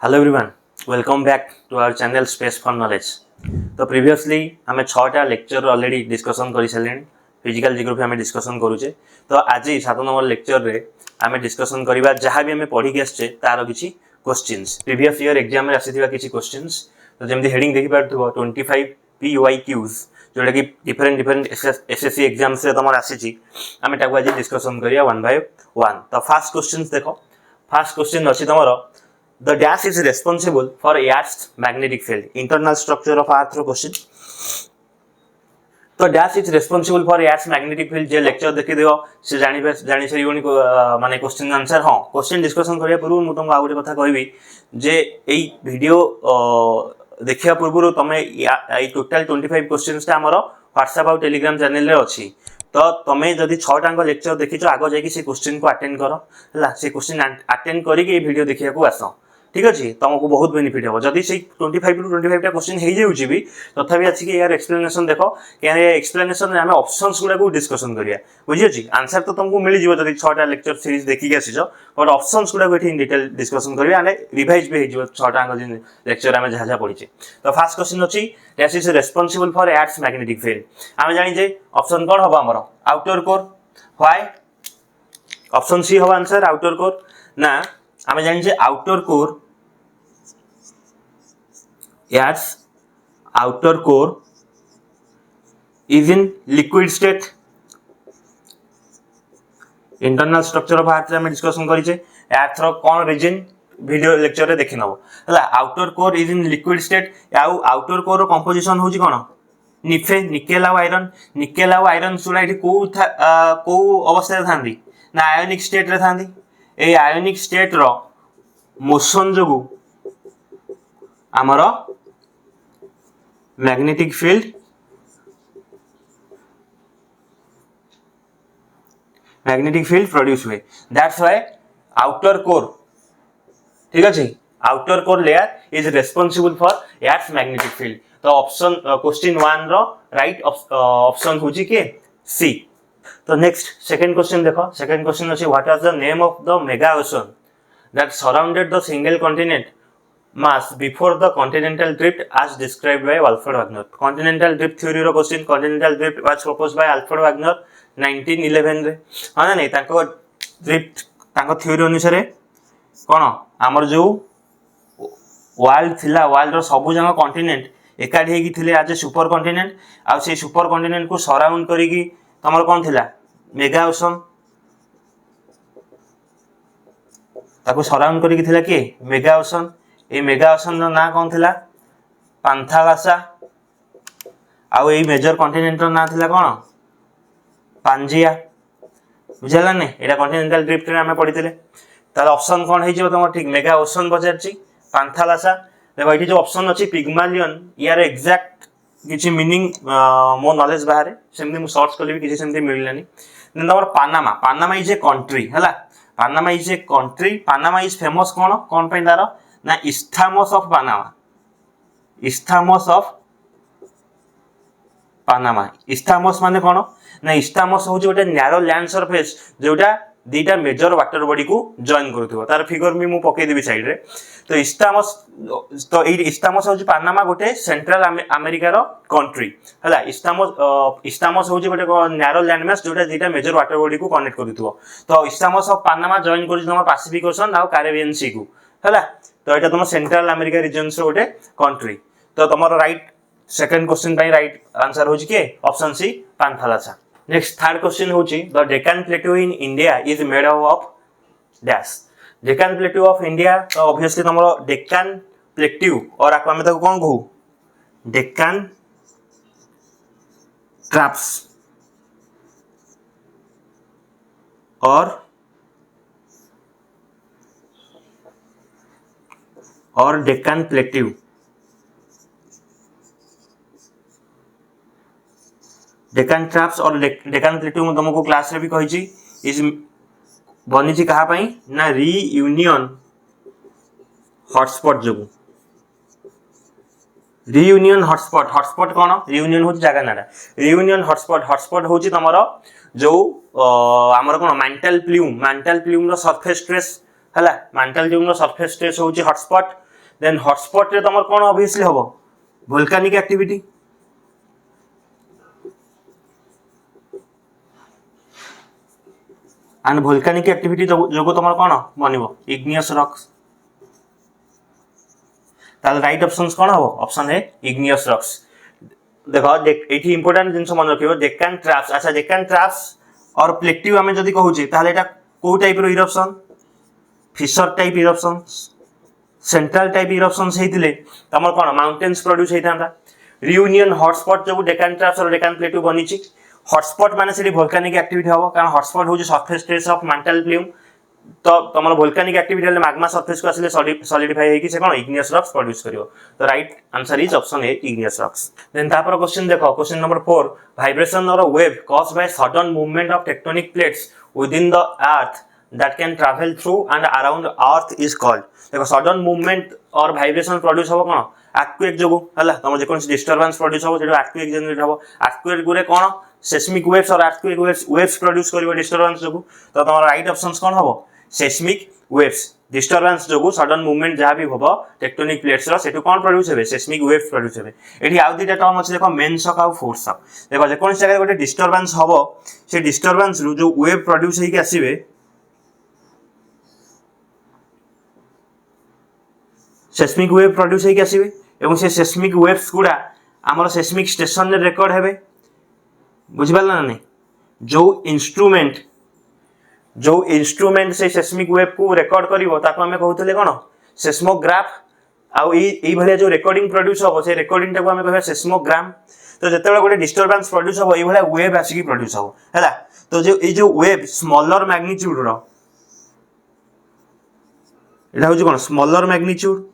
Hello everyone, welcome back to our channel Space for Knowledge. तो previously आम 6टा lecture already discussion कर सारे physical geography आम discussion करुचे। तो आज 7 नंबर लेक्चर रे आम डिस्कसन करवा जहाँ भी आम पढ़ी आसचे तार किसी क्वेश्चंस प्रीवियस ईयर एग्जाम में आसी किसी क्वेश्चंस। तो जमी हेडिंग देखी पार्थिव 25 PYQs जोटा कि डिफरेंट SSC एग्जाम से तुम आसी आम आज डिस्कसन करिया 1 by 1। तो फास्ट क्वेश्चन देख, फास्ट क्वेश्चन अच्छी तुम The dash is responsible for Earth's magnetic field. Internal structure of Earth रो क्वेश्चन। तो dash is responsible for Earth's magnetic field जे लेक्चर देखि दियो से जानि सरियोनी माने क्वेश्चन आंसर। हां, क्वेश्चन डिस्कशन करिया पूर्व मु तुमको आ गोटे कथा कहबी जे एई वीडियो देखिया पूर्व तमे एई टोटल 25 क्वेश्चंस ता हमरो WhatsApp और Telegram चैनल रे अछि। तो तुम जदि 6टा लेक्चर देखिछ आगो जाकि से क्वेश्चन को अटेंड कर हला, से क्वेश्चन अटेंड करिके ए वीडियो देखिया को आसो, ठीक अच्छे। तुमको बहुत बेनिफिट हम जदि से 25 ରୁ 25टा क्वेश्चन हो जाऊँगी भी तथापि आसिक यार एक्सप्लेनेशन देख क्या एक्सप्लेनेशन आम ऑप्शंस गुड़ा डिस्कसन करिया बुझी। आंसर तो तुमको मिल जाए जब 6टा लेक्चर सीरीज देखिक आसीच, बट ऑप्शंस गुड़ा इन डिटेल डिस्कसन करिया आने रिवाइज भी हो 6टा लेक्चर आम जहाँ जहाँ पढ़ी। तो फास्ट क्वेश्चन अच्छी that is responsible for Earth's magnetic field. आम जानी ऑप्शन कौन हम आमर outer core, why option C हम आंसर आउटर कोर ना। आम जानी outer core Earth's outer core is in liquid state. Internal structure of Earth में डिस्कशन करिचे। Earth रो कौन रीजन वीडियो लेक्चर रे देखि नबो हला। Outer core is in liquid state. आउ आउटर कोर रो कंपोजिशन होची कोन निफे निकेल और आयरन। निकेल और आयरन सुना इठी को अवस्था रे थांदी ना आयोनिक स्टेट रे थांदी। ए आयोनिक स्टेट रो मोशन जोगु आमरो मैग्नेटिक फील्ड प्रोड्यूस हुए। दैट्स व्हाई आउटर कोर, ठीक अच्छे, outer core layer is responsible for Earth's magnetic field. तो ऑप्शन क्वेश्चन 1 रो राइट ऑप्शन होची के सी। तो नेक्स्ट सेकंड क्वेश्चन देखो। सेकंड क्वेश्चन अछि what was the name of the mega ocean that surrounded the single continent mass before the continental drift as described by Alfred Wegener. Continental drift theory रो question. continental drift was proposed by Alfred Wegener 1911 रे। हां ना, नहीं ताको drift ताको theory अनुसार कोन हमर जो वर्ल्ड थिला, वर्ल्ड रो सब जंग कॉन्टिनेंट एकाठी हेकी थिले आज सुपर कॉन्टिनेंट। आ से सुपर कॉन्टिनेंट को सराउंड करिकी तमर कोन थिला मेगा ओशन। ताको सराउंड करिकी थिला के मेगा ओशन। ए मेगा ओशन ना कौन थिला पांथालासा। आउ ए मेजर कॉन्टिनेंट ना थिला कौन पांजिया। बुझला ने एटा कॉन्टिनेंटल ड्रिफ्ट रे हमें पढ़ी थिले। ताले ऑप्शन कौन हे जे तुम ठीक मेगा ओशन पचारची पांथालासा। देखो एठी जो ऑप्शन अछि पिग्मालियन यार एग्जैक्ट किछि मीनिंग मो नॉलेज बाहर सेमती मु सर्च करले भी किछि सेमती मिललानी। देन तमर Panama, Panama is a country हला। Panama is a country. Panama is famous कौन पे तारो ना isthmus of Panama. Isthmus of Panama, isthmus माने कौन ना इस्थामस हो गोटे नैरो लैंड सरफेस जोटा दीटा मेजर वाटर बॉडी को जॉइन करथुवा। तार फिगर भी मु पके देबी साइड रे। तो इस्थामस, तो ए इस्थामस हो पानामा गोटे सेंट्रल अमेरिका रो कंट्री हला। इस्थामस हो गोटे नैरो लैंड मास जोटा दीटा मेजर वाटर बॉडी को कनेक्ट करथुवा। तो इस्थामस ऑफ पानामा जॉइन करि हमर पैसिफिक ओशन आ कैरिबियन सी को हला। तो ये तुम सेंट्रल अमेरिका रीजन से गोटे कंट्री। तो तुम right second question right answer हो option C Panthalassa. Next third question होची the Deccan plateau in India is made of dash. Deccan plateau of India तो ऑब्वियसली तुम डेक्कन प्लेट्यू और आको आमे ताको कोन कहू डेक्कन ट्रैप्स और डेक्कन प्लेट्यू। डेक्कन ट्रैप्स और डेक्कन प्लेट्यू मैं तुमको क्लास रे भी कही इज बनी कहा पाई ना रीयूनियन हॉटस्पॉट जो। रीयूनियन हॉटस्पॉट, हॉटस्पॉट कौन रीयूनियन हो जगह ना रीयूनियन हॉटस्पॉट। हॉटस्पॉट होची तमरो जो आमर कौन मैंटल प्लूम रो सरफेस स्ट्रेस हला। मैंटल प्लूम रो सरफेस स्ट्रेस होची हॉटस्पॉट। देन हॉटस्पॉट रे तमर कोन ऑब्वियसली हबो volcanic activity and volcanic activity जो तमर कोन बनिबो इग्नियस रॉक्स ताल राइट ऑप्शंस कोन हबो ऑप्शन ए इग्नियस रॉक्स देखो एठी इंपोर्टेंट जिंस मन रखियो डेक्कन ट्रैप्स अच्छा डेक्कन ट्रैप्स और प्लेटिव हमें जदी कहूची ताले एटा को टाइप रो eruption fissure type eruption central type eruption हेतिले तमर कोन माउंटेन्स प्रोड्यूस हेतांता रियूनियन हॉटस्पॉट जो डेक्कन ट्रैप्स और डेक्कन प्लेटिव बनिची हॉटस्पॉट माने सेठी वोल्केनिक एक्टिविटी हबो कारण हॉटस्पॉट होची surface stage of mantle plume तो तमर वोल्केनिक एक्टिविटी ले मैग्मा सरफेस को आसिले सॉलिडिफाई हेकी से कोन इग्नियस रॉक्स प्रोड्यूस करियो तो right answer is option A igneous rocks then तापर क्वेश्चन देखो क्वेश्चन नंबर 4 वाइब्रेशन और wave caused by sudden movement of tectonic plates within the earth that can travel through and around earth is called देखो sudden movement और vibration produce हो कोन earthquake जोगु हला तम जे कोन disturbance produce हो जेडो earthquake generate हो earthquake गुरे कोन सेस्मिक वेव्स और अर्थक्वेक वेव्स प्रोड्यूस करिवो डिस्टरबेंस जोगु तो तमर राइट ऑप्शंस कोन हबो सेस्मिक वेव्स डिस्टरबेंस जोगु सडन मूवमेंट जहा भी होबो टेक्टोनिक प्लेट्स रो सेटु कोन प्रोड्यूस हेबे सेस्मिक वेव्स प्रोड्यूस हेबे एठी आउ दिटा टर्म अछि देखो मेन शॉक आ फोर्स शॉक देखो जे कोन जगह गोटे डिस्टरबेंस होबो से डिस्टरबेंस रु जो वेव प्रोड्यूस हेकी आसीबे सेस्मिक वेव प्रोड्यूस हेकी आसीबे एवं से सेस्मिक वेव्स गुडा हमर सेस्मिक स्टेशन रे रिकॉर्ड हेबे बुझि पाला ना नहीं जो इंस्ट्रूमेंट से सेस्मिक वेव को रिकॉर्ड करिवो ताको हमें कहउतले कोन सेस्मोग्राफ आ ई भलिया जो रिकॉर्डिंग प्रोड्यूस होबो से रिकॉर्डिंग टाको हमें कहबा सेस्मोग्राम तो जेतेबेले गोटे डिस्टरबेंस प्रोड्यूस होबो ई भलिया वेव आसी प्रोड्यूस होबो हैला तो जो ई जो वेव स्मॉलर मैग्नीट्यूड रो एटा होजी कोन smaller magnitude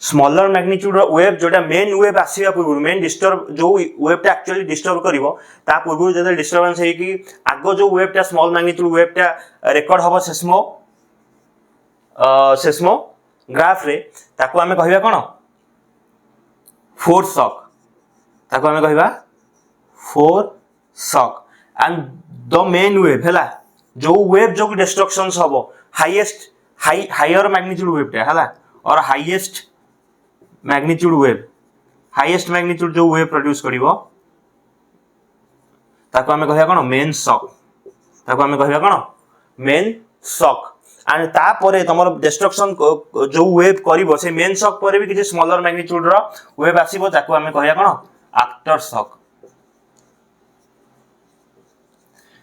smaller magnitude wave जोटा मेन वेव आसीबा पूर्व मेन डिस्टर्ब जो वेवटा एक्चुअली डिस्टर्ब करिवो ता पूर्व जदे डिस्टरबेंस हे कि आगो जो वेवटा स्मॉल मैग्नीट्यूड वेवटा रिकॉर्ड होबो सेस्मो ग्राफ रे ताको हमें कहिबा कोन फोर्स शॉक ताको हमें कहिबा foreshock and the main wave हला जो वेव जो डिस्ट्रक्शंस होबो हाईएस्ट हायर मैग्नीट्यूड वेवटा हला और हाईएस्ट मैग्नीट्यूड जो वेव प्रोड्यूस करिवो ताको हमें कहया कोन मेन शॉक ताको हमें कहया कोन मेन शॉक एंड ता परे तमर डिस्ट्रक्शन जो वेव करिवो से मेन शॉक परे भी कि स्मॉलर मैग्नीट्यूड रो वेव आसीबो ताको हमें कहया कोन आफ्टर शॉक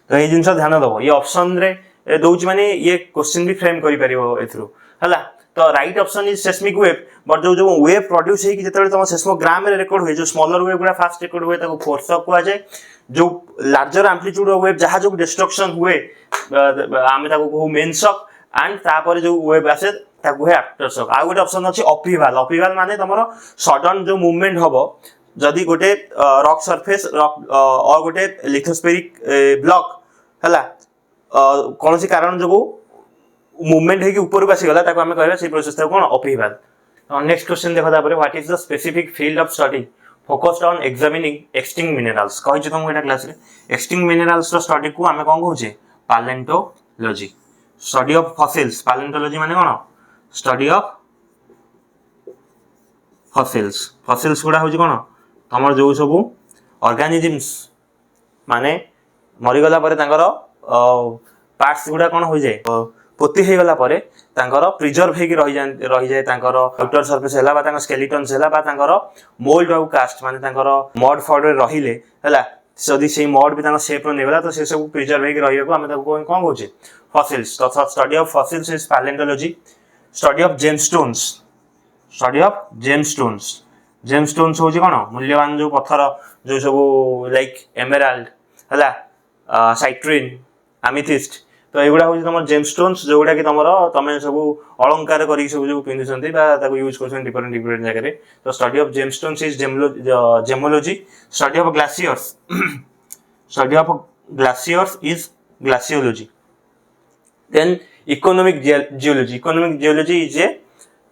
तो ये जिंस ध्यान दबो ये ऑप्शन रे दोउची माने ये क्वेश्चन भी फ्रेम करि परिबो एथरु हला तो right option is seismic wave but जो वेव प्रोड्यूस हे कि जेतले तम सेस्मोग्राम रे रिकॉर्ड होय जो स्मॉलर वेव गुडा फास्ट रिकॉर्ड होय ताको फोर्स शॉक को जाय जो लार्जर एम्पलीट्यूड वेव जहा जो डिस्ट्रक्शन हुए आमे ताको को मेन शॉक एंड तापर जो वेव आसे ताको है आफ्टर शॉक आ गोटे ऑप्शन अछि अपीवाल माने तमरो सडन जो मूवमेंट होबो जदी गोटे रॉक सरफेस और गोटे लिथोस्फेरिक ब्लॉक हला कोनोसी कारण जो मूवमेंट है कि ऊपर को आसी गला ताको हमें कहबा से प्रोसेस था कोन अपीवाल नेक्स्ट क्वेश्चन देखो तापर what is the specific field of study focused on examining extinct minerals कहि छ तुम एटा क्लास रे एक्सटिंक्ट मिनरल्स रो स्टडी को हमें कोन कहूचे palaeontology study of fossils palaeontology माने कोन स्टडी ऑफ फॉसिल्स गुडा होची कोन हमर जो सब ऑर्गेनिजम्स माने मरि गला परे तांकर पार्ट्स गुडा कोन होई जाय पोती हे गला परे तांकर प्रिजर्व हे कि रहि जाय तांकर आउटर सरफेस हैला बा तांकर स्केलेटन्स हैला बा तांकर मोल्ड ऑफ कास्ट माने तांकर मड फॉर्ड रे रहिले हैला जदी से मड भी तांकर शेप रो नेबला तो से सब प्रिजर्व हे कि रहिबो हम ताको कोन कहूचे फॉसिल्स तो study of fossils is palaeontology study of gemstones होची कोन मूल्यवान जो पत्थर जो सब लाइक एमेराल्ड हैला साइट्रिन एमेथिस्ट तो एगुडा होची तमर जेमस्टोन्स जोगुडा कि तमे सब अलंकार करी सब जो पिंधुछंती बा ताको यूज करछन डिफरेंट जगह रे तो study of gemstones is gemmology study of glaciers is glaciology then economic geology is a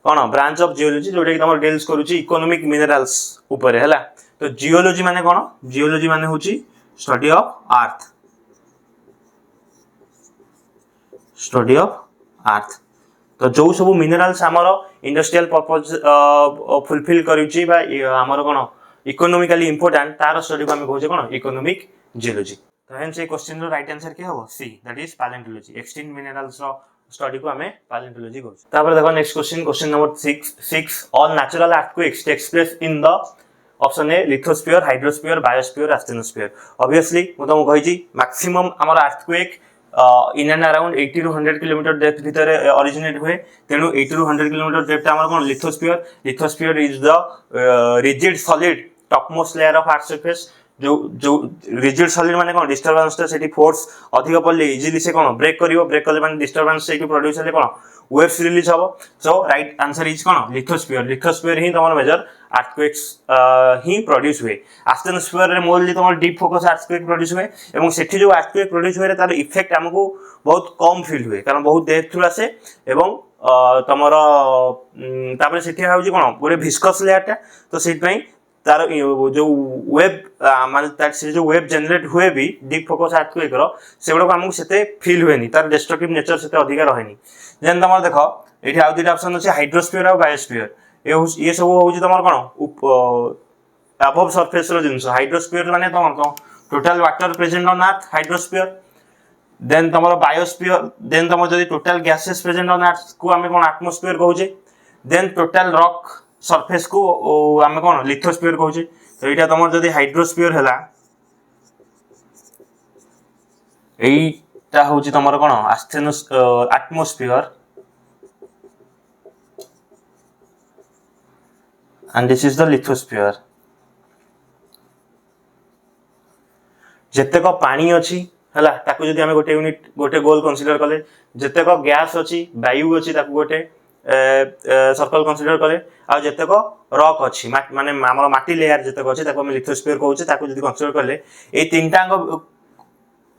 कोन ब्रांच ऑफ जियोलॉजी जोटा कि तमर डील्स करूची इकोनॉमिक मिनरल्स ऊपर हैला तो जियोलॉजी माने कोन जियोलॉजी माने होची स्टडी ऑफ अर्थ तो जो सब मिनरल्स आमर इंडस्ट्रियल पर्पज फुलफिल करुच्ची आमर कौन इकोनॉमिकली इंपोर्टेंट तार स्टडी को आम कहूँ कौन इकोनॉमिक जियोलॉजी तो हेंस ये क्वेश्चन रो राइट आंसर क्या हो सी that is palaeontology extinct minerals रो स्टडी को हमें पैलेंटोलॉजी कहूँ तापर देखो next question number 6 all natural earthquakes takes place in the option A lithosphere hydrosphere biosphere asthenosphere obviously मु तुमको कहिची मैक्सिमम हमर earthquake in and around 80 to 100 kilometre depth भितर ओरिजिनेट हुए तेणु 80 to 100 किलोमीटर डेप्थ आमर कोन lithosphere is the rigid solid topmost layer of earth surface जो रिजिड सॉलिड माने कोन डिस्टरबेंस ता सेठी फोर्स अधिक पड़ले इजीली से कोन ब्रेक करले माने डिस्टरबेंस सेठी प्रोड्यूस हेले कोन वेव्स रिलीज हबो सो राइट आंसर इज कोन लिथोस्फीयर ही तमर मेजर अर्थक्वेक्स ही प्रोड्यूस हुए एस्थेनोस्फीयर रे मोस्टली तमर डीप फोकस अर्थक्वेक प्रोड्यूस हुए एवं सेठी जो अर्थक्वेक प्रोड्यूस हुए तार इफेक्ट हमको बहुत कम फील हुए कारण बहुत डेप्थ थ्रू आसे एवं तमर तापर सेठी हाउजी कोन पूरे विस्कस लेयरटा तो सेट पई तार जो वेब माने तार से जो वेब जनरेट हुए भी डीप फोकस अर्थक्वेक रो सेगुडा को हमको सेते फील हुएनी तार डिस्ट्रक्टिव नेचर सेते अधिक रहेनी जेन तमर देखो एठी आउ दुटा ऑप्शन अछि हाइड्रोस्फीयर और बायोस्फीयर ये सब होउछि तमर कोन अबव सरफेस रो जिंस हाइड्रोस्फीयर माने तमर total water present on earth hydrosphere then तमर बायोस्फीयर देन तमर जदी total gases present on earth को हमें कोन एटमॉस्फेयर कहउछे देन टोटल रॉक सरफेस को आम कौन लिथोस्फीयर कहूँ तो यहाँ तुम जदि हाइड्रोस्फीयर है यहीटा हूँ तुम कौन atmosphere and this is the lithosphere जेतेक पानी अच्छी है ताकू जदि आम गोटे यूनिट गोटे गोल कंसीडर कले जेतेक गैस अच्छी वायु अच्छी ताकू गोटे सर्कल कंसीडर कले आ जेतेक रॉक अच्छी माने हमर माटी लेयर जेतेक अच्छी ताको हम लिथोस्फीयर कहउछे ताको जदि कंसीडर करले ए तीनटा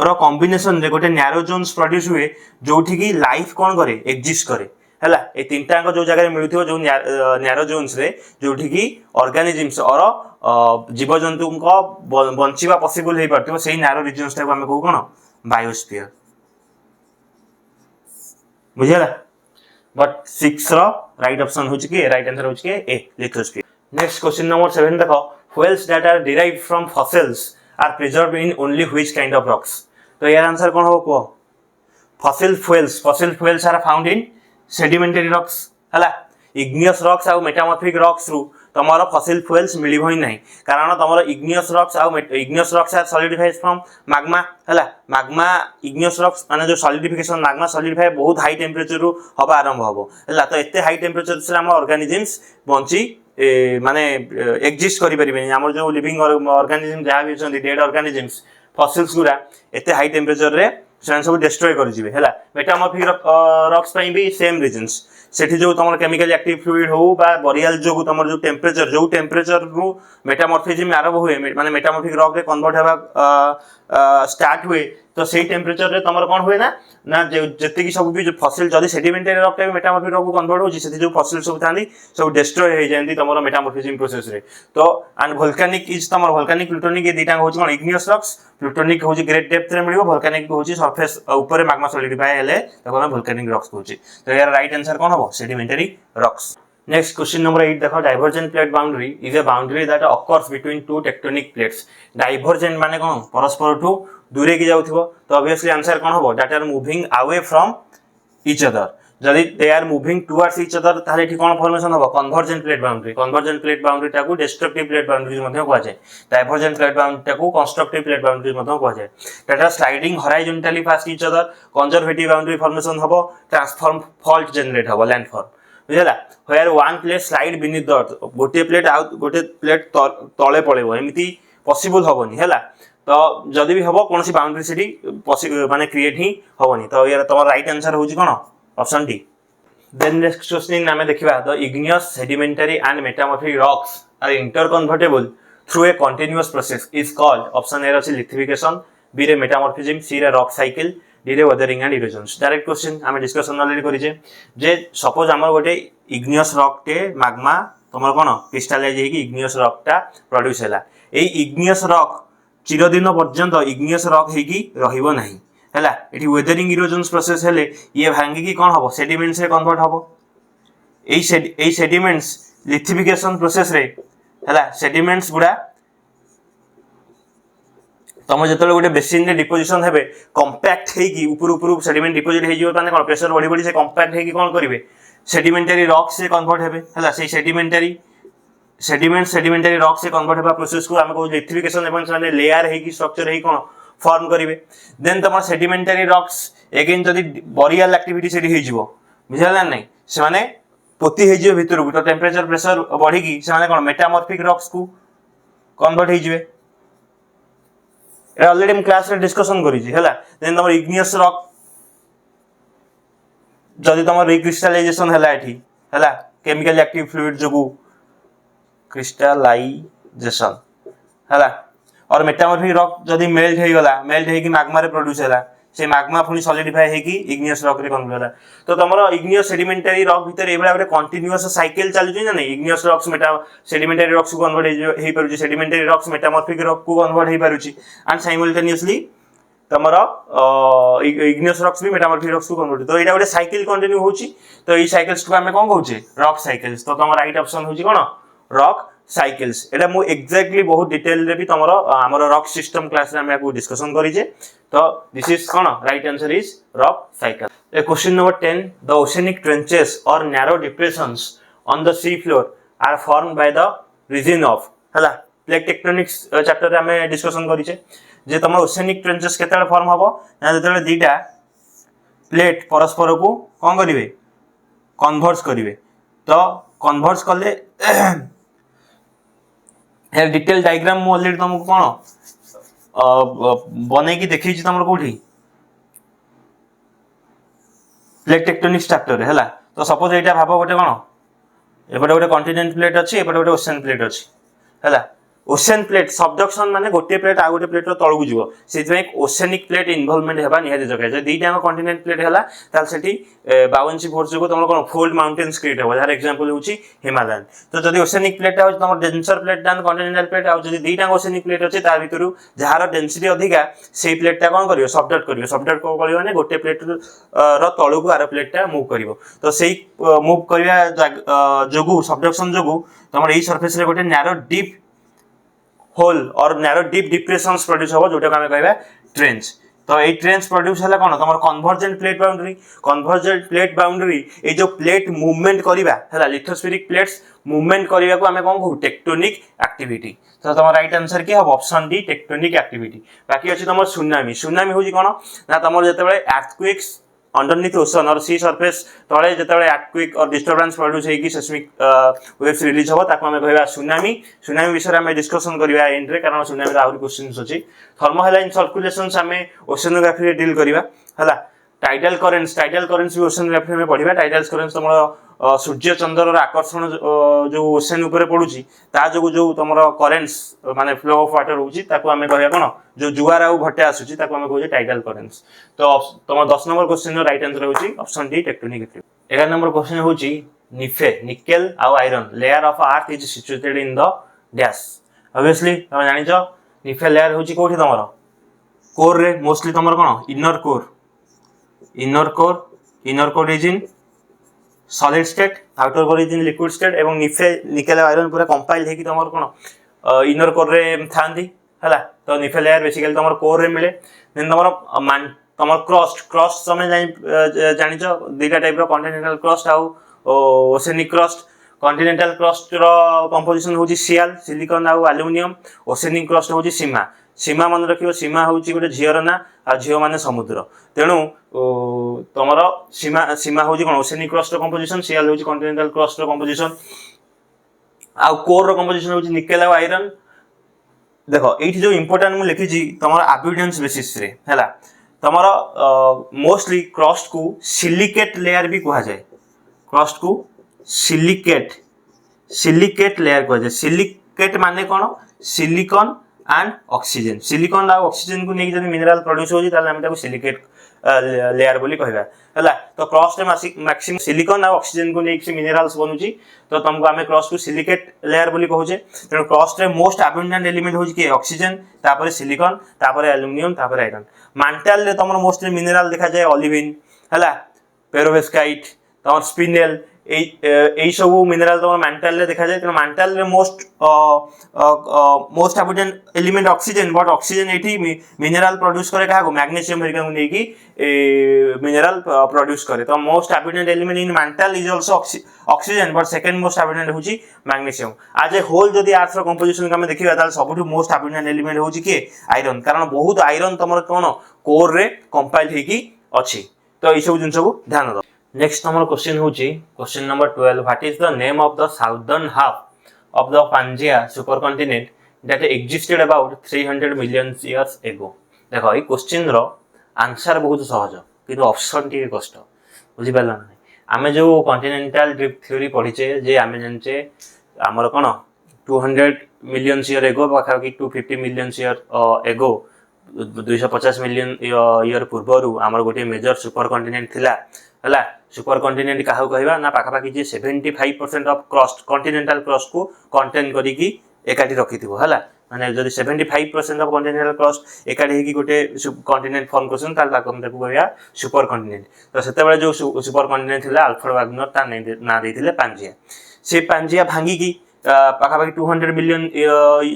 रो कॉम्बिनेशन रे गोटे नैरो जोन्स प्रोड्यूस हुए जोठी की लाइफ कोन करे एग्जिस्ट करे हैला ए तीनटा जो जगह मिलुथियो जो नैरो जोन्स रे जोठी की ऑर्गेनिजम्स और जीव जंतु को बंचिबा पॉसिबल हे परथियो सेही नैरो रीजन्स ताको हम कहू कोन बायोस्फीयर बुझियला बट 6 रो राइट ऑप्शन हो कि राइट आंसर हो कि A lithosphere next question number 7 देखो fuels that are derived from fossils are preserved in only which kind of rocks तो यार आंसर कौन हो को fossil fuels are found in sedimentary rocks हला igneous rocks और metamorphic rocks रू तमरो fossil fuels मिलिबो ही नहीं कारण तमरो igneous rocks are solidified from magma हला magma igneous rocks माने जो solidification magma solidify बहुत हाई टेम्परेचर रू हबा आरंभ हबो हला तो एते हाई टेम्परेचर से हम ऑर्गेनिजम्स बंची माने एग्जिस्ट करि परिबेनी हमर जो लिविंग ऑर्गेनिजम जहा भी छन डेड ऑर्गेनिजम्स फॉसिल्स गुरा एते हाई टेम्परेचर रे सेन सब डिस्ट्रॉय कर जिवे हला मेटामॉर्फिक रॉक्स पई भी सेम रीजंस सेठी जो तमर केमिकल एक्टिव फ्लूइड हो बा बोरियल जो तमर जो टेम्परेचर रू मेटामॉर्फिज्म आरंभ हुए माने मेटामॉर्फिक रॉक रे कन्वर्ट हेबा स्टार्ट हुए तो सेही टेम्परेचर रे तमर कोन हुए ना जत्ते की सब भी जो फॉसिल जदी सेडिमेंटरी रॉक रे मेटामॉर्फिक रॉक को कन्वर्ट होजी सेठी जो फॉसिल सब थांदी सब डिस्ट्रॉय हो जांदी तमर मेटामॉर्फिज्म प्रोसेस रे तो एंड वोल्केनिक इज तमर वोल्केनिक प्लूटोनिक ये दीटा होची कोन इग्नियस रॉक्स प्लूटोनिक होची ग्रेट डेप्थ रे मिलिबो वोल्केनिक होची सरफेस ऊपर मैग्मा सॉलिडिफाई हेले तको हम वोल्केनिक रॉक्स होची तो यार राइट आंसर कोन हो sedimentary rocks next question number 8 देखो divergent plate boundary is a boundary that occurs between two tectonic plates divergent माने कोन परस्पर टू दूरे की जाउथिबो तो ऑब्वियसली आंसर कोन होबो that are moving away from each other जदि they are moving towards each other ताले एठी कोन फॉर्मेशन होबो कन्वर्जेंट प्लेट बाउंड्री टाकू डिस्ट्रक्टिव प्लेट बाउंड्रीज मध्ये कहै छै डाइवर्जेंट प्लेट बाउंड्री टाकू कंस्ट्रक्टिव प्लेट बाउंड्रीज मध्ये कहै छै that are sliding horizontally past each other conservative boundary formation होबो ट्रांसफॉर्म फॉल्ट जनरेट होबो लैंडफॉर्म बुझला where one plate slide beneath the earth गोटे प्लेट तळे पळेबो एमिति पॉसिबल होबोनी हैला तो जदि भी हबो कोनसी बाउंड्री सिटी माने क्रिएट ही होबोनी तो यार तमर राइट आंसर होजी कोन option D then next question नामे देखिबा the igneous sedimentary and metamorphic rocks are interconvertible through a continuous process is called option A अछि लिथिफिकेशन बी रे मेटामॉर्फिज्म सी रे रॉक साइकिल डी रे weathering and erosions direct question आमे discussion already करिजे जे suppose हमर गोटे igneous rock टे मैग्मा तमर कोन क्रिस्टलाइज हेकी इग्नियस रॉक टा प्रोड्यूस हैला ए इग्नियस रॉक चिरदिन पर्यंत इग्नियस रॉक हेकी रहिबो नाही हैला एठी वेदरिंग इरोजन प्रोसेस हेले ये भांगी की कोन हबो सेडिमेंट्स रे कन्वर्ट हबो एई सेडिमेंट्स लिथिफिकेशन प्रोसेस रे हैला सेडिमेंट्स गुडा तुम जो गोटे बेसिन रे डिपोजिशन हेबे कंपैक्ट हेकी ऊपर ऊपर सेडिमेंट डिपोजिट हे जिवो माने कोन प्रेशर बढ़ी बढ़ी से कंपैक्ट हेकी कोन करिवे सेडिमेंटरी रॉक से कन्वर्ट हेबे हैला से सेडिमेंटरी रॉक से कन्वर्ट हेबा प्रोसेस को हम कहू लिथिफिकेशन एवं से लेयर हेकी स्ट्रक्चर हे कोन फॉर्म करिवे देन तुम सेडिमेंटरी रॉक्स अगेन जदी बोरियल एक्टिविटी से हे जिवो बुझला नै से माने पोती हे जिवो भितर तो टेंपरेचर प्रेशर बढ़ी की से माने कोन मेटामॉर्फिक रॉक्स को कन्वर्ट हे जिवे ऑलरेडी हम क्लास रे डिस्कशन करी छी हैला देन तुम इग्नियस रॉक जदी तुम रिक्रिस्टलाइजेशन हैला एठी हैला केमिकल एक्टिव फ्लूइड जोगु क्रिस्टलाइजेशन हैला और मेटामॉर्फिक रॉक जदी मेल्ट हे गला मेल्ट हे की मैग्मा रे प्रोड्यूस हैला से मैग्मा पुनी सॉलिडिफाई हे की इग्नियस रॉक रे कन्वर्ट होला तो तमरो इग्नियस सेडिमेंटरी रॉक भीतर एबला गोटे कंटीन्यूअस साइकिल चालु छी ना नै igneous rocks Meta sedimentary rocks को कन्वर्ट हे परु छी सेडिमेंटरी रॉक्स मेटामॉर्फिक रॉक को कन्वर्ट हे परु छी एंड साइमल्टेनियसली तमरो इग्नियस रॉक्स भी मेटामॉर्फिक रॉक्स को कन्वर्ट तो एटा गोटे साइकिल कंटिन्यू होची तो ई साइकिल्स को हमें कोन कहूचे रॉक साइकिल्स तो तमरो राइट ऑप्शन होची कोन रॉक साइकिल्स एटा मु एग्जैक्टली बहुत डिटेल रे भी तमरो हमरो रॉक सिस्टम क्लास रे हम याकू डिस्कशन करी जे तो दिस इज कोन right answer is rock cycle ए question number 10 the oceanic trenches are narrow depressions on the sea floor are formed by the reason of हला प्लेट टेक्टोनिक्स चैप्टर रे हम डिस्कशन करी जे जे तमरो ओशनिक ट्रेंचेस केतेले फॉर्म हबो ना जेतेले दीटा प्लेट परस्पर को कोन करिवे कन्वर्ज करिवे तो कन्वर्ज करले यार डिटेल डायग्राम मु ऑलरेडी तुमको कोन बनै की देखै छी तमरो कोठी प्लेट टेक्टोनिक्स चैप्टर रे हला तो सपोज एटा भाबो गोटे कोन एपटे गोटे कॉन्टिनेंट प्लेट अछि एपटे गोटे ओशन प्लेट अछि हला ओशन प्लेट सबडक्शन माने गोटे प्लेट आ गोटे प्लेट रो तळगु जिवो सेति में ओशनिक प्लेट इन्वॉल्वमेंट हेबा निहाती जगह जे दीटा कॉन्टिनेंट प्लेट हला ताल सेठी बावंसी फोर्स जो तमरो कोन फोल्ड माउंटेन्स क्रिएट हो यार एग्जांपल होची हिमालयन तो जदी ओशनिक प्लेट हो तमरो डेंसर प्लेट दान कॉन्टिनेंटल प्लेट आ जदी दीटा ओशनिक प्लेट अछि तार भितरु जहार डेंसिटी अधिका सेही प्लेटटा कोन करियो सबडक्ट को करियो माने गोटे प्लेट रो तळगु आरो प्लेटटा मूव करियो तो सेही मूव करिया जोगु सबडक्शन जोगु तमरो एई सरफेस रे गोटे नैरो डीप होल और नैरो डीप डिप्रेशंस प्रोड्यूस हो जोटा हमें कहबा ट्रेंच तो ए ट्रेंच प्रोड्यूस हला कोन तमर कन्वर्जेंट प्लेट बाउंड्री ए जो प्लेट मूवमेंट करिबा हला लिथोस्फेरिक प्लेट्स मूवमेंट करिबा को हमें कोन कहू टेक्टोनिक एक्टिविटी तो तमर राइट आंसर की हो ऑप्शन डी टेक्टोनिक एक्टिविटी बाकी अछि तमर सुनामी होजी कोन ना तमर जतेबेले अर्थक्वेक्स अंडरनीथ ओशन और सी सरफेस तळे जतेबेले अर्थक्वेक और डिस्टर्बेंस प्रोड्यूस हेकी सेस्मिक वेव्स रिलीज हो ताको हमें कहबा सुनामी विषय हमें डिस्कशन करबा एंड रे कारण सुनामी रा आउरी क्वेश्चंस अछि थर्मोहाइलाइन सर्कुलेशंस हमें ओशनोग्राफी रे डील करबा हला टाइडल करेंट्स भी ओशनोग्राफी में पढिबा टाइडल करेंट्स तमरो सूर्य चंद्र रो आकर्षण जो ओशन ऊपर पडुची ता जो तमरो करेंट्स माने फ्लो ऑफ वाटर होची ताको हमें कहबा कोन जो जुआर आउ भटे आसुची ताको हमें कहू टाइडल करेंट्स तो तमरो 10 नंबर क्वेश्चन रो राइट आंसर होची option D tectonic activity 11 number question होची निकेल आउ iron layer of earth is situated in the dash obviously तुम जानि छ निकेल लेयर होची कोठी तमरो कोर रे मोस्टली तमरो कोन inner core is in solid state outer core is in liquid state एवं निकेल आयरन पूरा कंपाइल हे कि तमर कोन इनर कोर रे थांदी हला तो निकेल लेयर बेसिकली तमर कोर रे मिले देन तमर क्रस्ट समय जानि छ दुटा टाइप रो कॉन्टिनेंटल क्रस्ट आउ ओशनिक क्रस्ट कॉन्टिनेंटल क्रस्ट रो कंपोजिशन होची सियल सिलिकॉन आउ एल्युमिनियम ओशनिक क्रस्ट होची सीमा मन रखियो सीमा होची गोटे झियर ना आ झियो माने समुद्र तेणु तमर सीमा होची कोन ओशनिक क्रस्ट रो कंपोजिशन सियल होची कॉन्टिनेंटल क्रस्ट रो कंपोजिशन आ कोर रो कंपोजिशन होची निकेल आ आयरन देखो एठी जो इंपोर्टेंट मु लिखि छी तमर एविडेंस बेसिस रे हैला तमर मोस्टली क्रस्ट को सिलिकेट लेयर भी कहा जाए क्रस्ट को सिलिकेट लेयर कहा जाए सिलिकेट माने कोन सिलिकॉन एंड ऑक्सीजन सिलिकॉन आ ऑक्सीजन को नेकी जदी मिनरल प्रोड्यूस होजी ताले हम ताको सिलिकेट लेयर बोली कहबा हला। तो क्रस्ट रे मैक्सिमम सिलिकॉन और ऑक्सीजन को नेक मिनरल्स बनुची, तो तुमको आमे क्रस्ट को सिलिकेट लेयर बोली कहूचे। तेणु क्रस्ट रे मोस्ट अबंडेंट एलिमेंट होची कि ऑक्सीजन, तापर सिलिकॉन, तापर एल्युमिनियम, तापर आयरन। मांटल रे तुमरो मोस्ट मिनरल देखा जाए ऑलिविन हला, पेरोवेस्काइट, तमर स्पिनेल, এই সব মিনারেল তোমার ম্যান্টালে দেখা যায়। তেমন ম্যান্টালে most abundant element oxygen, but oxygen এটি মিনারেল প্রডিউস করে কাহাকু ম্যাগনেসিয়াম হেরিকা নেকি মিনারেল প্রডিউস করে। তো most abundant element in mantle is also oxygen, but second most abundant হচ্ছে ম্যাগনেসিয়াম। আজ এ হোল যদি আর্থর কম্পোজিশন আমি দেখিবা তাহলে সবুঠু মোস্ট আবুডেন্ট এলিমেন্ট হচ্ছে কি আয়রন, কারণ বহুত আয়রন তোমার কোন কোর রে কম্পাইল ହେଇକି ଅଛି। তো এই সব জিনিসକୁ ধ্যান দাও। नेक्स्ट नंबर क्वेश्चन होची question number 12, what is the name of the southern half of the Pangaea super continent that existed about 300 million years ago. देखो ये क्वेश्चन रो आंसर बहुत सहज किंतु ऑप्शन टी कष्ट बुझी पाला ना। आमे जो कॉन्टिनेंटल ड्रिफ्ट थ्योरी पढिचे जे आमे जानचे हमर कोन 200 मिलियन ईयर एगो पाखा कि 250 million year ago 250 million year पूर्वरु हमर गोटे मेजर सुपर कॉन्टिनेंट थिला हला। सुपर कॉन्टिनेंट काहू कहबा ना पाखा पाखी जे 75% ऑफ क्रस्ट कॉन्टिनेंटल क्रस्ट को कंटेन करी की एकाठी रखिथिबो हला। माने जदि 75% ऑफ कॉन्टिनेंटल क्रस्ट एकाठी हेकी गोटे कॉन्टिनेंट फॉर्म करसन ताल ताकम देखु कहया सुपर कॉन्टिनेंट। तो सेते बेले जो सुपर कॉन्टिनेंट थिला अल्फ्रेड वागनर ता ना देथिले पांजिया। से पांजिया भांगी की पाखा पाखी 200 मिलियन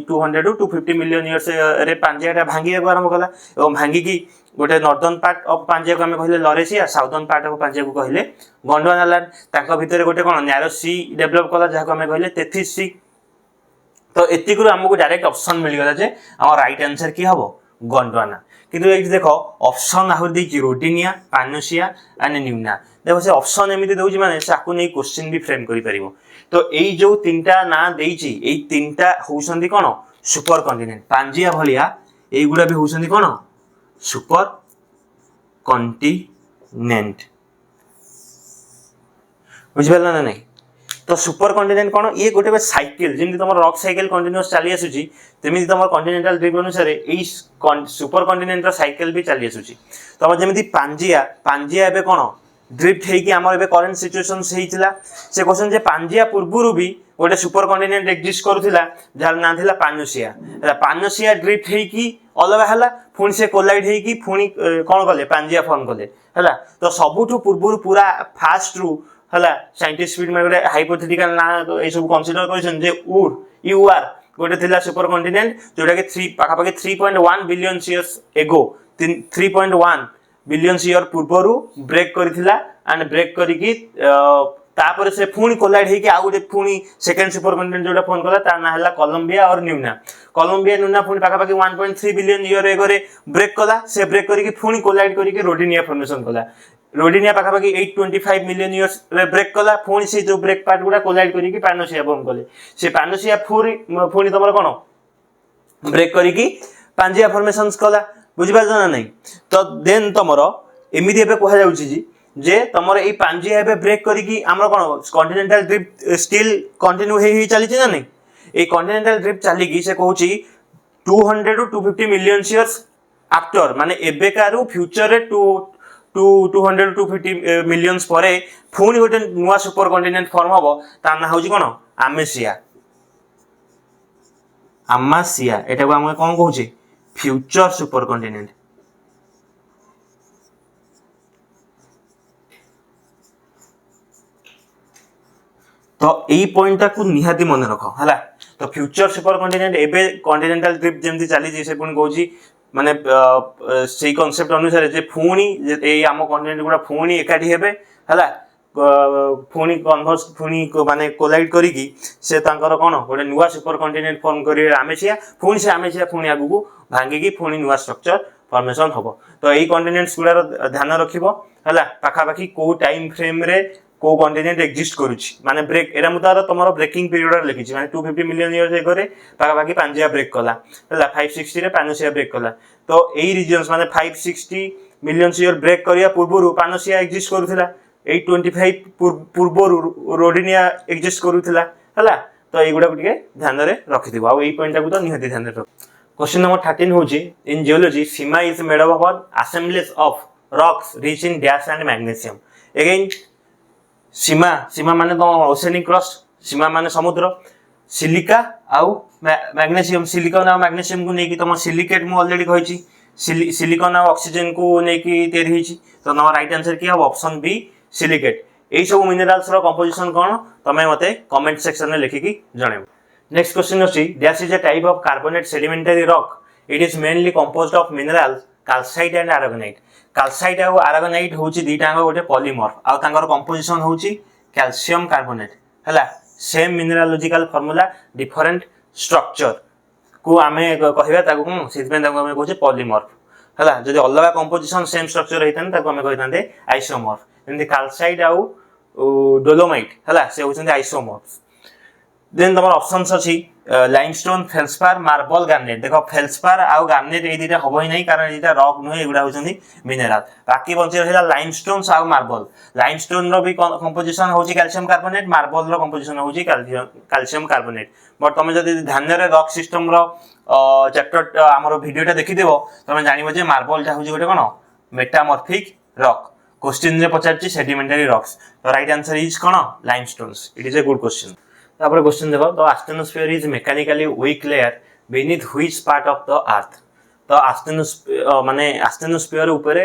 200 टू 250 मिलियन इयर्स रे पांजियाटा भांगी आरंभ कला एवं भांगी की गोटे नॉर्दर्न पार्ट ऑफ पांजिया को हमें कहले Laurasia, southern part of Pangaea को कहले गोंडवाना लैंड। ताका भितरे गोटे कोन नैरो सी डेवलप कला जहा को हमें कहले तेथिस सी। तो एतिकु हमको डायरेक्ट ऑप्शन मिल गला जे हमर राइट आंसर की हबो गोंडवाना। किंतु एठी देखो ऑप्शन आहुर देकी रोडिनिया, पानुसिया एंड न्यूना। देखो से ऑप्शन एमिति दउची माने साकु नै क्वेश्चन भी फ्रेम करि परिबो। तो एई जो तीनटा ना देइची एई तीनटा होउसंदी कोन सुपर कॉन्टिनेंट। पांजिया भलिया एई गुडा भी होउसंदी कोन सुपर कॉन्टिनेंट। बुझिपाला ना नहीं। तो सुपर कॉन्टिनेंट कोन ये गोटे बे साइकिल जेमि तमर रॉक साइकिल कंटीन्यूअस चली आसुची तेमि तमर कॉन्टिनेंटल ड्रिफ्ट अनुसार एई सुपर कॉन्टिनेंट रो साइकिल भी चली आसुची। तमर जेमि पांजिया एबे कोन ड्रिफ्ट हेकी हमर एबे करंट सिचुएशन हेइतिला। से क्वेश्चन जे पांजिया पूर्वरु भी गोटे सुपर कॉन्टिनेंट एग्जिस्ट करूथिला जार ना थिला पानुसिया। पानुसिया ड्रिफ्ट हेकी अलग हला, पुणी से कोलाइड हेकी पुणी कोन कले पांजिया फॉर्म कले हला। तो सबुठु पूर्वरु पूरा फास्ट रु हला साइंटिस्ट फील्ड में गोटे हाइपोथेटिकल ना ए सब कंसीडर करछन जे यूआर गोटे थिला सुपर कॉन्टिनेंट जोटा के 3 पाखा पाखी 3.1 billion years ago 3.1 billion year पूर्वरु ब्रेक करिथिला एंड ब्रेक करिकी तापर से पुणी कोलाइड हेकी आ गोटे पुणी सेकंड सुपर कॉन्टिनेंट जोटा फोन कला ता ना हला कोलंबिया और न्यूना। कोलंबिया न्यूना पुणी पाखा पाखी 1.3 बिलियन ईयर एगो रे ब्रेक कला। से ब्रेक करिकी पुणी कोलाइड करिकी रोडिनिया फॉर्मेशन कला। रोडिनिया पाखा पाखी 825 मिलियन इयर्स रे ब्रेक कला। पुणी से जो ब्रेक पार्ट गुडा कोलाइड करिकी पानोसिया फॉर्म कले। से पानोसिया पुणी तमर कोन ब्रेक करिकी पांजिया फॉर्मेशंस कला। बुझि पाछ ना नहीं। तो देन तमरो एमिति एबे कहा जाउची जे तमरो ए पांजिया एबे ब्रेक करिकी हमर कोन कॉन्टिनेंटल ड्रिफ्ट स्टिल कंटिन्यू हे चली छी ना नहीं। ए कॉन्टिनेंटल ड्रिफ्ट चली की से कहूची 200 टू 250 मिलियन इयर्स आफ्टर माने एबे कारु फ्यूचर रे 200 टू 250 मिलियंस परे पुणी गोटे नुवा सुपर कॉन्टिनेंट फॉर्म हबो ता ना होची कोन आमेसिया। आमासिया एटा को हम कोन कहूची फ्यूचर सुपर कॉन्टिनेंट। तो यही पॉइंट को निहाती मन रख है। तो फ्यूचर सुपर कॉन्टिनेंट एबे कॉन्टिनेंटल ड्रिफ्ट जेमती चली से पुणी कहूची माने से कांसेप्ट अनुसार जे पुणी ए आम कॉन्टिनेंट गुडा पुणी एकाठी हेबे हला पुणी कन्वर्स पुणी माने कोलाइड करिकी से तांकर कोन गोटे नुवा सुपर कॉन्टिनेंट फॉर्म करिवे आमेसिया। पुणी से आमेसिया पुणी आगु भांगी की पुणी नुवा स्ट्रक्चर फॉर्मेशन हबो। तो एई कॉन्टिनेंट्स गुडार ध्यान रखिबो हला पाखा पाखी को टाइम फ्रेम रे को कॉन्टिनेंट एग्जिस्ट करूची माने ब्रेक एरा मुतार तमरो ब्रेकिंग पीरियड लिखिची माने 250 मिलियन इयर्स एगोरे पाखा पाखी पांजिया ब्रेक कला हला 560 रे पानोसिया ब्रेक कला। तो एई रीजन्स माने 560 मिलियन ईयर ब्रेक करिया पूर्वरु पानोसिया एग्जिस्ट करूथिला। 825 पूर्वरु रोडिनिया एग्जिस्ट करूथिला हला। तो एगुडा को टिके ध्यान रे रखिथिबो आ एई पॉइंट को तो निहति ध्यान रे रख। क्वेश्चन नंबर 13 होची इन geology Seema is made up of assemblies of rocks rich in dash and magnesium. Again सीमा सीमा माने तो ओशेनिक क्रस्ट सीमा माने समुद्र सिलिका आउ मैग्नेशियम सिलिकॉन आउ मैग्नेशियम को नेकी तुम सिलिकेट मु ऑलरेडी कहि सिलिकॉन आउ ऑक्सीजन को नेकी तैयारी होइछि तो नंबर राइट आंसर की अब ऑप्शन बी सिलिकेट एई सब मिनरल्स रो कंपोजिशन कोन तमे मते कमेंट सेक्शन में लिखि की जणाइबो नेक्स्ट क्वेश्चन अछि that is a type of carbonate sedimentary rock it is mainly composed of minerals calcite and aragonite calcite आउ aragonite होछि दीटांग गोटे पॉलीमर आउ तांगर कंपोजिशन होछि कैल्शियम कार्बोनेट हला same mineralogical formula different structure को आमे कहबा ताको कोन सिथमे ताको आमे कहछे पॉलीमर हला जदि अलगा कंपोजिशन सेम स्ट्रक्चर रहितन ताको आमे कहितांते आइसोमर जेंति कैल्साइट आउ डोलोमाइट हला से होछन आइसोमर देन तमर ऑप्शंस अछि लाइमस्टोन फेल्सपार मार्बल गार्नेट देखो फेल्सपार आउ गार्नेट ए दिटा होबो ही नै कारण एटा रॉक नुहे एगुडा होछन मिनरल बाकी बंचे रहला लाइमस्टोन्स आउ मार्बल लाइमस्टोन रो भी कंपोजिशन होछि कैल्शियम कार्बोनेट मार्बल रो कंपोजिशन होछि कैल्शियम कार्बोनेट बट तमे जदि ध्यान रे रॉक सिस्टम रो चैप्टर हमरो वीडियोटा देखि देबो तमे जानिबो जे मार्बल टा होछि गोटे कोन मेटामॉर्फिक रॉक क्वेश्चन रे पचारछि सेडिमेंटरी रॉक्स तो राइट आंसर इज कोन limestones it is a good question तापर क्वेश्चन देखो the asthenosphere is mechanically weak layer beneath which part of the earth तो एस्टेनोस्फीयर ऊपर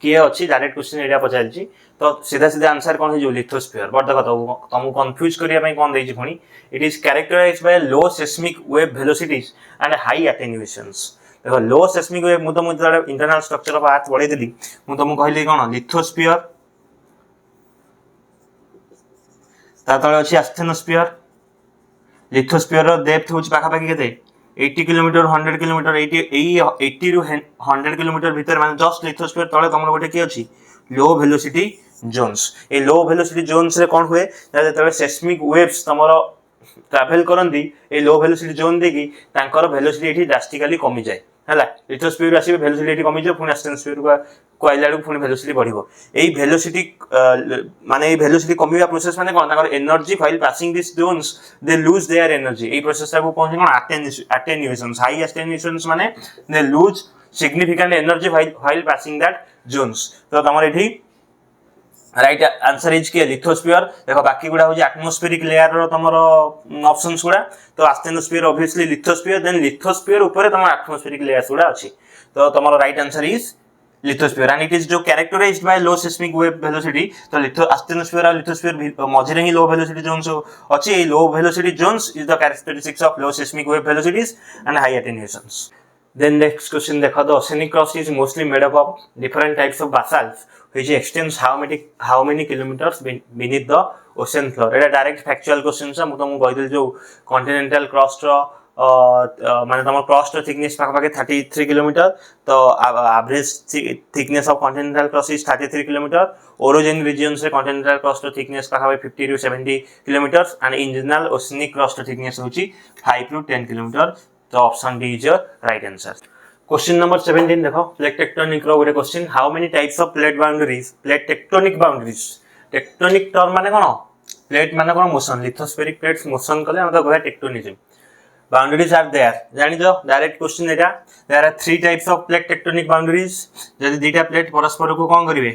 किए अछि डायरेक्ट क्वेश्चन एरिया पचारछि तो सीधा सीधा आंसर कोन हे जो लिथोस्फीयर बट देखो तुमको कंफ्यूज करिया पई कोन देछि फणी it is characterised by low seismic wave velocities and high attenuations देखो लो सेस्मिक वेव मु तो इंटरनल स्ट्रक्चर ऑफ अर्थ पढै देली मु तुमको कहली कोन लिथोस्फीयर ता तळे अछि एस्टेनोस्फीयर लिथोस्फीयर रो डेप्थ होछि पाखा पाखी केते 80 किलोमीटर 100 किलोमीटर 80 रु 100 किलोमीटर भीतर माने जस्ट लिथोस्फीयर तळे तमरो गोटे की अछि लो वेलोसिटी जोन्स ए लो वेलोसिटी जोन्स रे कोन हुए जते सेस्मिक वेव्स तमरो ट्रैवल करंदी ए लो वेलोसिटी जोन देकी तांकर वेलोसिटी एठी ड्रास्टिकली कमी जाय हला लिथोस्फीयर आसी वेलोसिटी एठी कमी जाय पुनी एस्टेनोस्फीयर को आइलाडू पुनी वेलोसिटी बढ़िबो एई वेलोसिटी माने एई वेलोसिटी कमीवा प्रोसेस माने कोन ताकर energy while passing this zones they lose their energy एई प्रोसेस को कोन कोन अटेन्यूएशंस हाई अटेन्यूएशंस माने they lose significant energy while passing that zones तो तमर एठी राइट आंसर इज के लिथोस्फीयर देखो बाकी गुडा हो जे एटमॉस्फेरिक लेयर रो तमरो ऑप्शंस गुडा तो asthenosphere obviously lithosphere then lithosphere ऊपर तमरो एटमॉस्फेरिक लेयर्स गुडा अछि तो तमरो right answer is lithosphere and it is जो characterized by low seismic wave velocity तो asthenosphere और lithosphere मझिरे ही low velocity zones अछि low velocity zones is the characteristics of low seismic wave velocities and high attenuations then next question देखो the oceanic crust is mostly made up of different types of basalts which extends how many kilometers beneath the ocean floor Etah direct factual question छ मु तुमको कहि देल जो continental crust रो माने तमर crust thickness पाखा पाखे 33 किलोमीटर तो average thickness of continental crust is 33 kilometre orogen regions रे कॉन्टिनेंटल क्रस्ट थिकनेस पाखा पाखे 50 to 70 kilometre and in general oceanic crust thickness होची 5 टू 10 किलोमीटर तो option D is your right answer question number 17 देखो plate tectonic रो गोटे question how many types of plate boundaries plate tectonic boundaries tectonic term माने कोन plate माने कोन motion lithospheric plates motion कले हम तो कहै टेक्टोनिज्म boundaries are there जानि जो direct question Etah there are three types of plate tectonic boundaries जदि दीटा प्लेट परस्पर को कोन करिवे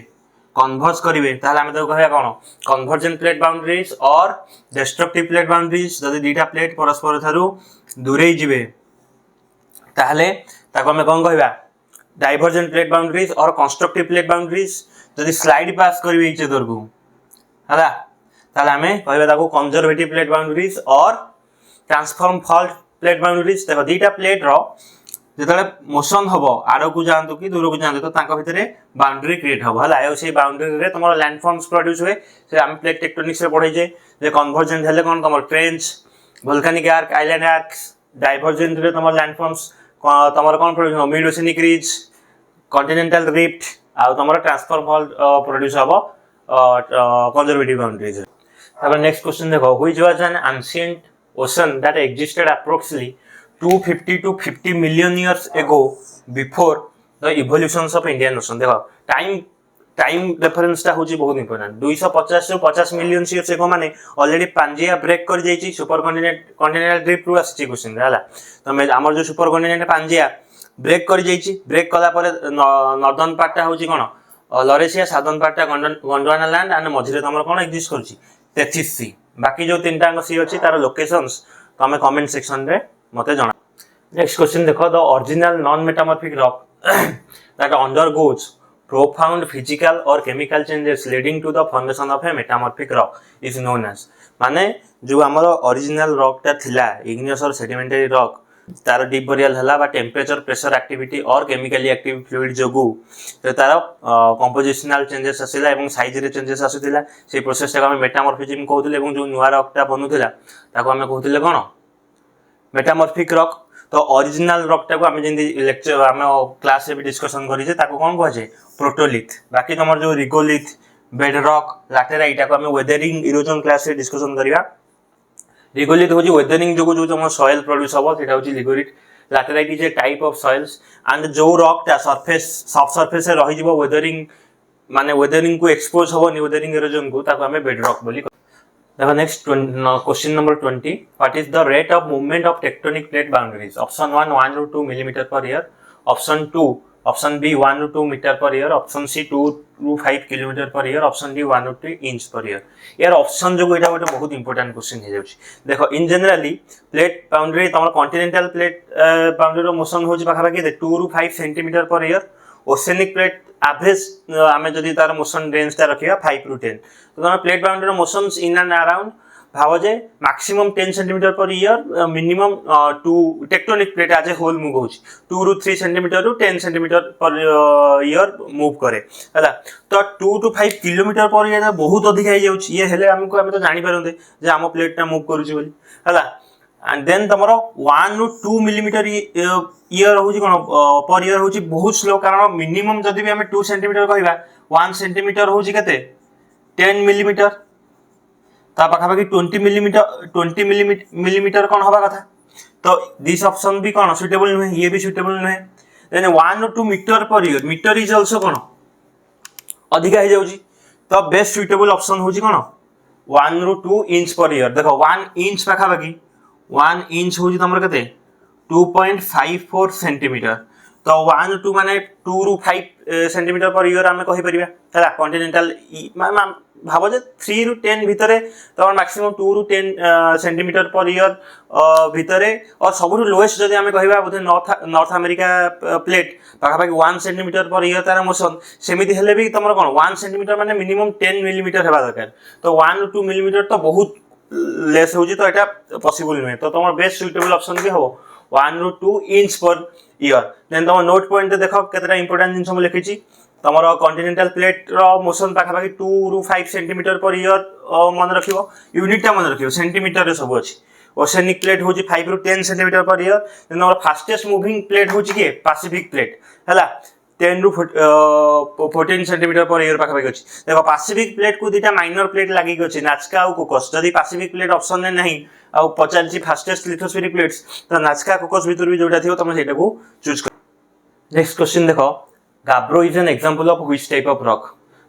कन्वर्ज करिवे ताले हम तो कहया कोन कन्वर्जेंट प्लेट बाउंड्रीज और डिस्ट्रक्टिव प्लेट बाउंड्रीज जदि दीटा प्लेट परस्पर थारु दूरे जिवे ताले ताको हम कोन कहबा डाइवर्जेंट प्लेट बाउंड्रीज और कंस्ट्रक्टिव प्लेट बाउंड्रीज जदि स्लाइड पास करिवे इच अदर को हला ताले हमें कहबा ताको कंजर्वेटिव प्लेट बाउंड्रीज और ट्रांसफॉर्म फॉल्ट प्लेट बाउंड्रीज देखो दीटा प्लेट रो जेतले मोशन हबो आडो को जानतो कि दूर को जानतो तो तांका भितरे बाउंड्री क्रिएट हबो हला ए से बाउंड्री रे तमरो लैंडफॉर्म्स प्रोड्यूस होय से हम प्लेट टेक्टोनिक्स रे पढै जे कन्वर्जेंट हेले कोन तमरो trench volcanic arc island arcs divergent रे तमरो लैंडफॉर्म्स तमरो कोन produce mid oceanic ridge continental rift आ तमरो ट्रांसफॉर्म फॉल्ट प्रोड्यूस हबो कंजर्वेटिव बाउंड्रीज अब नेक्स्ट क्वेश्चन देखो which was an ancient ocean that existed approximately 250 to 50 million years ago before the evolutions of Indian Ocean देखो time reference ता होची बहुत important 250 से 50 मिलियन इयर्स एगो माने ऑलरेडी पांजिया ब्रेक कर जाईची सुपर कॉन्टिनेंटल ड्रिफ्ट रु आसी क्वेश्चन हला तो मैं हमर जो सुपर कॉन्टिनेंट पांजिया ब्रेक कर जाईची ब्रेक कला परे नॉर्दर्न पार्ट ता होची कोन लरेसिया साधन पार्टा गोंडवाना लैंड एंड मझे तुम कौन एक्जिस्ट कर 33C बाकी जो 3टा सी अच्छी तार लोकेशंस तुम कमेंट सेक्शन रे मते जना। नेक्स्ट क्वेश्चन देखो the original non metamorphic rock that undergoes profound physical or chemical changes leading to the formation of a metamorphic rock is known as माने जो हमर ओरिजिनल रॉक ता थिला igneous और sedimentary rock तार डीप बरियल हला बा टेम्परेचर प्रेशर एक्टिविटी और केमिकली एक्टिव फ्लूइड जोगु तो तार कंपोजिशनल चेंजेस आसिला एवं साइज रे चेंजेस आसुतिला से प्रोसेस ता हम मेटामॉर्फिज्म कहउतिले एवं जो नुवा रॉक ता बनुतिला ताको हम कहउतिले कोन मेटामॉर्फिक रॉक। तो ओरिजिनल रॉक टा को हम जेंदी लेक्चर हम क्लास रे भी डिस्कशन करी जे ताको कोन कहजे प्रोटोलिथ। बाकी तमर जो रिगोलिथ बेड रॉक लैटेराइट को हम वेदरिंग इरोजन क्लास रे डिस्कशन करिया। रिगोलिथ होजी वेदरिंग जो तम सॉइल प्रोड्यूस हबो सेटा होजी regolith. Laterite is a type of soils and जो रॉक टा सरफेस सॉफ्ट सरफेस रे रहि जिवो वेदरिंग माने वेदरिंग को एक्सपोज हबो नि वेदरिंग इरोजन को ताको हम बेड रॉक बोली। देखो next question number 20 what is the rate of movement of tectonic plate boundaries option 1 to 2 millimetre per year option B 1 to 2 metre per year option C 2 to 5 kilometre per year option D 1 to 2 inch per year. यार option जो एटा गोटे बहुत important question हे जाउची। देखो in generally plate boundary तमर continental plate boundary रो मोशन होची पाखा पाखी 2 to 5 centimetre per year. Oceanic plate average आमे जदी तार मोशन रेंज ता रखिया 5 to 10 तो तमर प्लेट बाउंड्री रो मोशंस इन एंड अराउंड भाव जे maximum 10 centimetre per year minimum 2 tectonic plate as a whole move होची 2 to 3 centimetre to 10 centimetre per year move करे हला। तो 2 to 5 किलोमीटर पर ईयर बहुत अधिक हे जाउची ये हेले हमको हम तो जानि परंते जे हम प्लेट ता मूव करूची बोली हला। एंड देन तमरो 1 to 2 मिलीमीटर ईयर होची कोन पर ईयर होची बहुत स्लो कारण मिनिमम जदी भी हम 2 सेंटीमीटर कहबा 1 सेंटीमीटर होची केते 10 मिलीमीटर ता पाखा पाखी 20 मिलीमीटर कौन हवा कथा। तो दिस ऑप्शन भी कौन सुटेबल नुहे ये भी सुटेबल नुहे। Then 1 to 2 metre per year metre is also कौन अधिका हे जाउची तो बेस्ट सुटेबल ऑप्शन होची कौन 1 to 2 इंच पर ईयर। देखो 1 इंच पाखा पाखी 1 इंच होची तमर केते 2.54 सेंटीमीटर तो 1 to 2 माने 2 to 5 सेंटीमीटर पर ईयर आमे कहि परिबा हला। कॉन्टिनेंटल भाव जे 3 to 10 भितरे तो maximum 2 to 10 centimetre per year भितरे और सबुठु लोएस्ट जदी आमे कहिबा बोथे नॉर्थ अमेरिका प्लेट पाखा पाखी 1 सेंटीमीटर पर ईयर तार मोशन सेमिति हेले भी तमर कोन 1 सेंटीमीटर माने मिनिमम 10 मिलीमीटर हेबा दरकार तो 1 to 2 मिलीमीटर तो बहुत लेस होजी तो एटा पॉसिबल नै तो तमर बेस्ट सुटेबल ऑप्शन भी हो 1 to 2 inch per year. Then तम नोट पॉइंट देखो केतरा इंपोर्टेंट जिंस हम लिखिची तमर कॉन्टिनेंटल प्लेट रो मोशन पाखा पाखी 2 to 5 सेंटीमीटर पर ईयर मन रखिबो यूनिट ता मन रखिबो सेंटीमीटर रे सब अछि। ओसेनिक प्लेट होची 5 to 10 centimetre per year. Then तमर फास्टेस्ट मूविंग प्लेट होची के पैसिफिक प्लेट हला 10 to 14 सेंटीमीटर पर ईयर पाखा पाखी अछि। देखो पैसिफिक प्लेट को दिटा माइनर प्लेट लागि अछि नाचका और कोकस जदी पैसिफिक प्लेट ऑप्शन ने नहीं आ पचालची फास्टेस्ट लिथोस्फेरिक प्लेट्स तो नाचका कोकस भीतर भी जोटा थियो तमे सेटा को चूज कर। नेक्स्ट क्वेश्चन देखो gabbro is an example of which type of rock.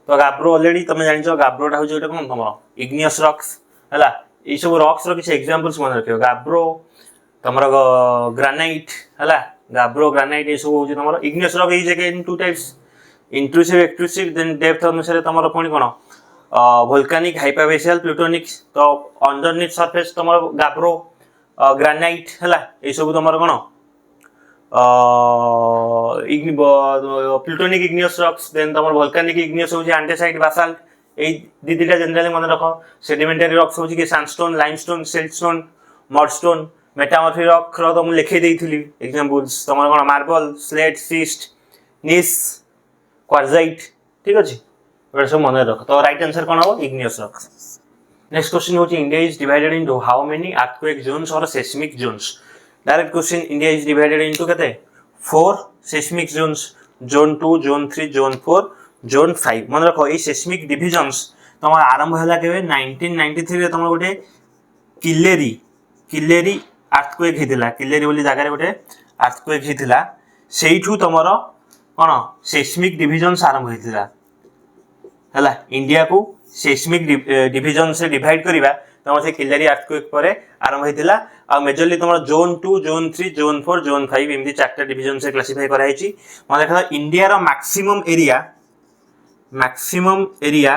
तो गाब्रो ऑलरेडी तमे जानिछो गाब्रोटा होय जोटा कोन तमरो इग्नियस रॉक्स हला ई सब रॉक्स रो किछ एग्जांपल्स मन रखियो गाब्रो तमरो ग्रेनाइट हला गाब्रो ग्रेनाइट ए सब होय तमरो igneous rock is again two types intrusive extrusive then depth अनुसार तमरो कोन कोन वोल्केनिक हाइपरवेशियल प्लूटोनिक तो अंडरनीथ सरफेस तमरो गाब्रो ग्रेनाइट हला ए सब तमरो कोन प्लूटोनिक इग्नियस रॉक्स देन तमर वोल्केनिक इग्नियस होची एंडेसाइट बासाल्ट ए दिदिटा जनरली मन रखो। सेडिमेंटरी रॉक्स होची के sandstone limestone siltstone mudstone metamorphic rock रो तो मु लिखि देइथिली एग्जांपल्स तमर कोन मार्बल स्लेट सिस्ट नीस क्वार्जाइट ठीक अछि एटा सब मन रखो। तो राइट आंसर कोन हो इग्नियस रॉक्स। नेक्स्ट क्वेश्चन होची India is divided into how many earthquake zones or seismic zones. Direct question India is divided into केते 4 seismic zones zone 2 zone 3 zone 4 zone 5 मन रखो ए सेस्मिक डिविजन्स तमर आरंभ हला केबे 1993 रे तमर गोटे किलेरी अर्थक्वेक हितिला किलेरी बोली जागा रे गोटे अर्थक्वेक हितिला सेइठू तमर कोन सेस्मिक डिविजन्स आरंभ हितिला हला। इंडिया को सेस्मिक डिविजन से डिवाइड करिबा तमर से किलेरी अर्थक्वेक परे आरंभ हितिला आ मेजरली तमर जोन 2 जोन 3 जोन 4 जोन 5 एमदी चारटा डिवीजन से क्लासिफाई करा हिची। मन देखा इंडिया रो मैक्सिमम एरिया मैक्सिमम एरिया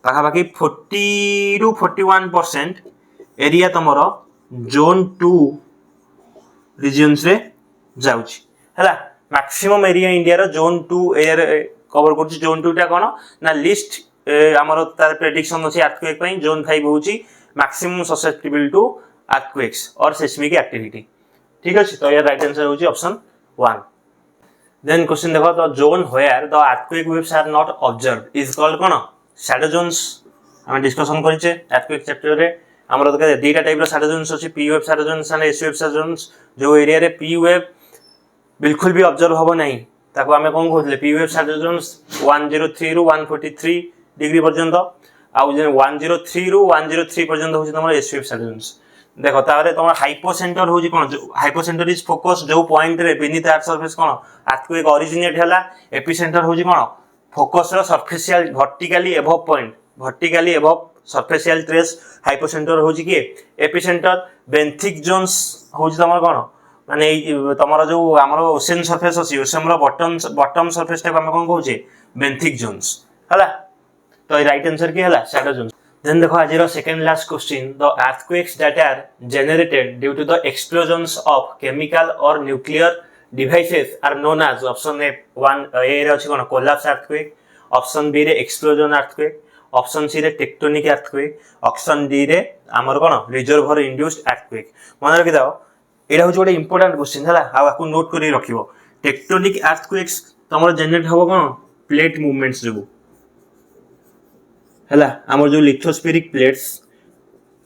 पाखापाखि 40 ରୁ 41% एरिया तुमर जोन 2 रिजन्स रे जाउची हैला मैक्सिमम एरिया इंडिया रो जोन 2 एरिया रे कवर करछि जोन 2 टा कोन ना लिस्ट हमर तार प्रेडिक्शन अछि अर्थक्वेक पई जोन 5 होउची मैक्सिमम ससेप्टेबल टू अर्थक्वेक्स और सेस्मिक एक्टिविटी ठीक अछि तो यार राइट आंसर होउची ऑप्शन 1 देन क्वेश्चन देखो the zone where the earthquake waves are not observed is called कोन शैडो जोन्स हम डिस्कशन करिचे अर्थक्वेक चैप्टर रे हमर देखा दुईटा टाइप रो शैडो जोन्स अछि P wave shadow zones and S wave shadow zones जो एरिया रे पी वेव बिल्कुल भी ऑब्जर्व होबो नहीं ताको हमें कोन कहथले पी वेव शैडो जोन्स 103 रु 143 डिग्री पर्यंत आउ जे 103 रु 103 पर्यंत होछि तमर एस वेव शैडो जोन्स देखो तारे तमर हाइपोसेंटर होछि कोन हाइपोसेंटर इज फोकस जो पॉइंट रे बेनीथ अर्थ सरफेस कोन अर्थक्वेक ओरिजिनेट हला एपिसेंटर होछि कोन फोकस रो सरफेसियल vertically above point vertically above सरफेसियल ट्रेस हाइपोसेंटर होछि कि एपिसेंटर बेंथिक जोन्स होछि तमर कोन माने तमर जो हमर ओशन सरफेस अछि ocean row bottom surface type हम कोन कहउछे बेंथिक जोन्स हला तो राइट आंसर की हला शैडो जोन्स देन देखो आज रो second last question the earthquakes that are generated due to the explosions of chemical or nuclear devices are known as option A 1 A रे अछि कोन कोलैप्स अर्थक्वेक ऑप्शन बी रे explosion earthquake option C रे tectonic earthquake option D रे हमर कोन reservoir induced earthquake मन रखि दाओ एटा होछ गोटे इंपोर्टेंट क्वेश्चन हला आ को नोट करि रखिबो टेक्टोनिक अर्थक्वेक्स तमर जनरेट हबो कोन प्लेट मूवमेंट्स जो हला हमर जो लिथोस्फेरिक प्लेट्स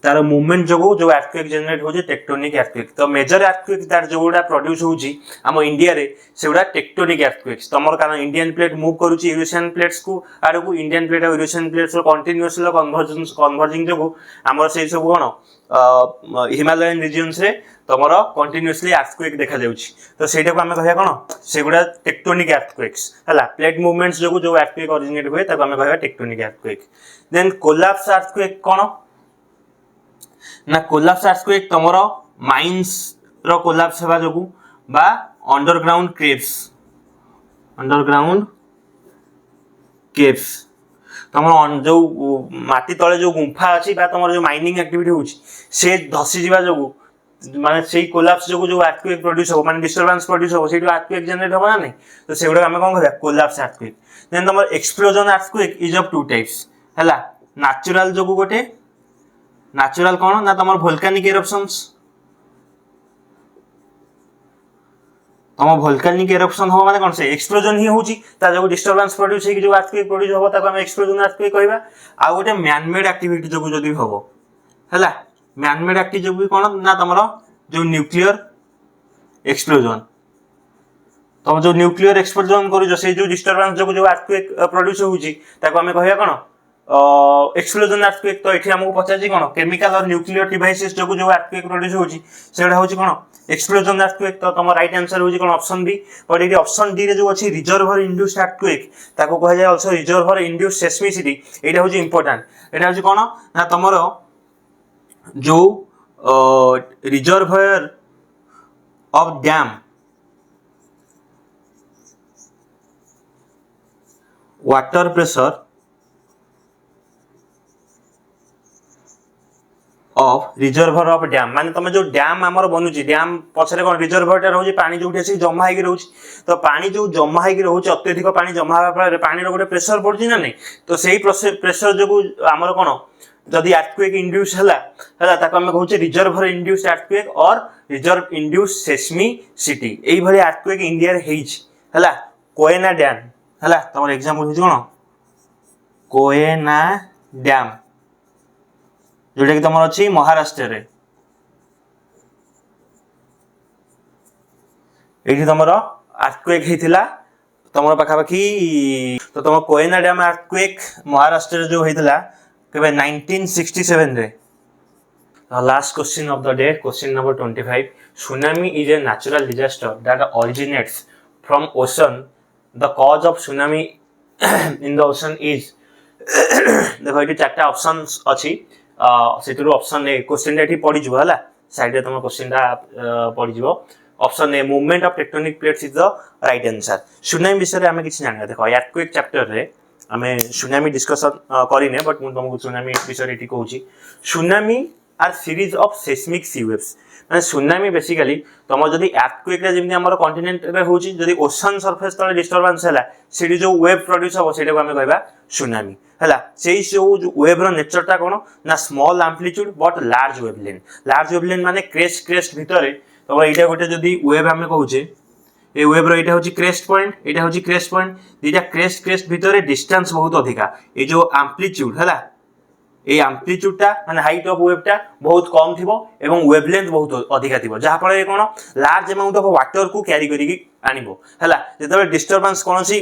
तार मूवमेंट जो जो अर्थक्वेक जनरेट होजे टेक्टोनिक अर्थक्वेक तो मेजर अर्थक्वेक दैट जोडा प्रोड्यूस होजी हम इंडिया रे सेउडा टेक्टोनिक अर्थक्वेक्स तमर कारण इंडियन प्लेट मूव करूची यूरेशियन प्लेट्स को आरो को इंडियन प्लेट और यूरेशियन प्लेट्स रो कंटीन्यूअसली कन्वर्जिंग जो हमर से सब कोन हिमालयन रीजन्स रे तमर कंटीन्यूअसली अर्थक्वेक देखा जाउची तो सेटा को हम कहया कोन सेगुडा टेक्टोनिक अर्थक्वेक्स हला प्लेट मूवमेंट्स जो अर्थक्वेक ओरिजिनेट होय ताको हम कहया tectonic earthquake then collapse earthquake कोन ना कोलैप्स अर्थक्वेक तमर माइंस रो कोलैप्स हेबा जोगु बा अंडरग्राउंड केव्स तमर जो माटी तळे जो गुंफा अछि बा तमर जो माइनिंग एक्टिविटी होछि से धसी जिबा जोगु माने सेही कोलैप्स जोगु जो अर्थक्वेक प्रोड्यूस हो माने डिस्टरबेंस प्रोड्यूस हो सेही अर्थक्वेक जनरेट हो ना नहीं तो सेगुडा हम कोन कहया कोलैप्स अर्थक्वेक देन तमर explosion earthquake is of two types हला नेचुरल जोगु गोटे नेचुरल कोन ना तमर वोल्केनिक इरप्शंस तमर वोल्केनिक इरप्शन हो माने कोन से एक्सप्लोजन ही होची ता जो डिस्टरबेंस प्रोड्यूस हे कि जो अर्थक्वेक प्रोड्यूस हो ताको हम एक्सप्लोजन अर्थक्वेक कहबा आ गोटे मैन मेड एक्टिविटी जो जदी होबो हला मैन मेड एक्टिविटी जो भी कोन ना तमर जो न्यूक्लियर एक्सप्लोजन तम जो न्यूक्लियर एक्सप्लोजन करू जो से जो डिस्टरबेंस जो अर्थक्वेक प्रोड्यूस होची ताको हम कहया कोन एक्सप्लोजन अर्थक्वेक तो एठी हमको पचाजी कोन केमिकल और न्यूक्लियर डिवाइसेस जो अर्थक्वेक प्रोड्यूस होची सेडा होची कोन एक्सप्लोजन अर्थक्वेक तो तम राइट आंसर होची कोन ऑप्शन बी और एठी ऑप्शन डी रे जो अछि रिजर्वोयर इंड्यूस्ड अर्थक्वेक ताको कहया जाय आल्सो रिजर्वोयर इंड्यूस्ड सेस्मिसिटी एटा होची इंपोर्टेंट एटा होची कोन ना तमरो जो reservoir of dam water pressure of reservoir of dam माने तमे जो डैम हमर बनुची डैम पछरे कोन रिजर्वोयर टा रहउची पानी जोठी अछि जमा हेकि रहउची तो पानी जो जमा हेकि रहउची अत्यधिक पानी जमा होबा पर पानी रो गोटे प्रेशर पड़ची ना नहीं तो सेही प्रेशर जो हमर कोन जदी अर्थक्वेक इंड्यूस हला ताको हम कहउचे रिजर्वोयर इंड्यूस्ड अर्थक्वेक और रिजर्व इंड्यूस्ड सेस्मिसिटी एई भली अर्थक्वेक इंडिया रे हेइछ हला कोयना डैम हला तमर एग्जांपल होची कोन कोयना डैम जोटा कि तमर अछि महाराष्ट्र रे एठी तमर अर्थक्वेक हेतिला तमर पाखा पाखी तो तमर कोयना डैम अर्थक्वेक महाराष्ट्र रे जो हेतिला केबे 1967 रे last question of the day question number 25 tsunami is a natural disaster that originates from ocean the cause of tsunami in the ocean is देखो एठी चारटा ऑप्शंस अछि सेटरू ऑप्शन ए क्वेश्चन एठी पड़ी जबो हला साइड रे तम क्वेश्चन दा पड़ी जबो option a movement of tectonic plates is the right answer tsunami विषय रे हमें किछ जानिबा देखो अर्थक्वेक चैप्टर रे आमे सुनामी डिस्कशन करिने बट मु तुमको सुनामी विषय एठी कहूची tsunami are series of seismic sea waves माने सुनामी बेसिकली तुम जदि अर्थक्वेक रे जेमि हमर कॉन्टिनेंट रे होची जदि ओशन सरफेस तले डिस्टरबेंस हैला सेठी जो वेव प्रोड्यूस हो सेटा को हमें कहबा सुनामी हैला सेही जो वेव रो नेचर ता कोन ना small amplitude but large wavelength माने क्रेस्ट भितरे तो एटा गोटे जदि वेव हमें कहूचे ए वेव रो एटा होची क्रेस्ट पॉइंट दीटा क्रेस्ट भितरे डिस्टेंस बहुत अधिका ए जो एम्प्लीट्यूड हैला ए एम्प्लीट्यूडटा माने हाइट ऑफ वेवटा बहुत कम थिबो एवं वेवलेंथ बहुत अधिका थिबो जहा फळे कोन लार्ज अमाउंट ऑफ वाटर को कैरी करिकि आनिबो हला जेतबे डिस्टरबेंस कोनसी